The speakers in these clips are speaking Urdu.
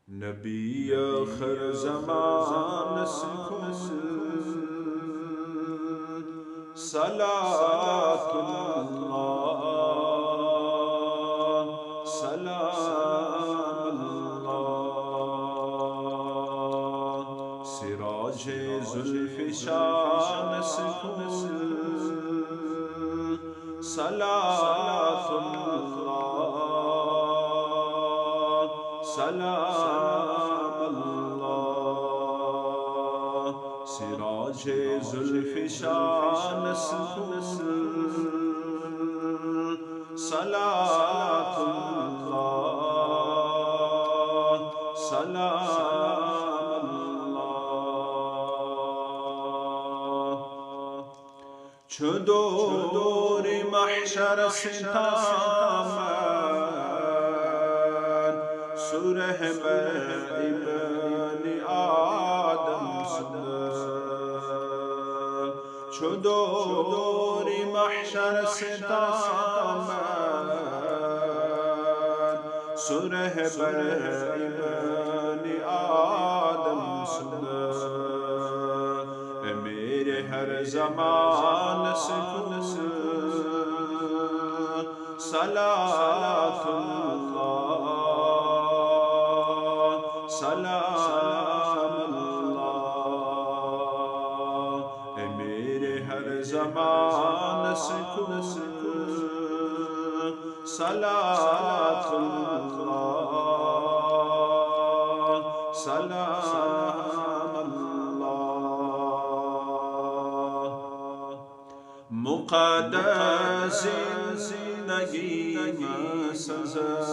نبي آخر زمان سكون صلاة الله سلام الله سراج زلف شان سكون صلاة الله سلام الله سراج زلف شان سكون صلاة الله سلام الله چو دور محشر ستامد سره ابن آدم سند چو دور محشر ستامد سره ابن آدم سند میرے ہر زمان سکون صلاة اللہ سلام اللہ میرے ہر زمان سکون صلاة اللہ سلام اللہ مقدس زندگی مسزد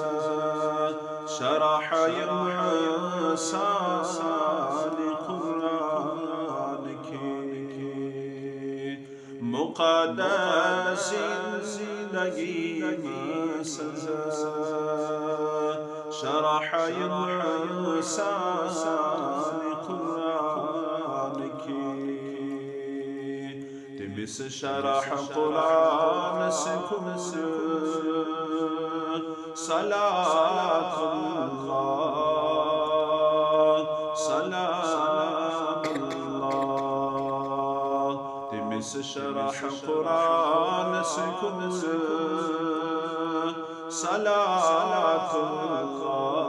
شرح انسان قرآن کی مقدس زندگی مسزد شرح انسان قرآن کی تمس شرح قرآن سکون صلاة الله سلام الله تمس شرح قرآن سکون صلاة الله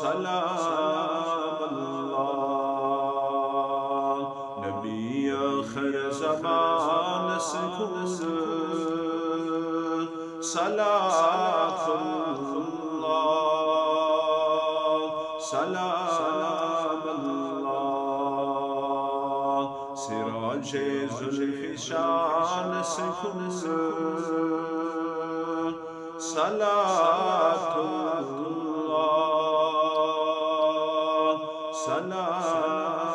سلام الله نبی آخر زمان سکون صلاة الله سلام الله سراج زلف شان سکون صلاة الله سلام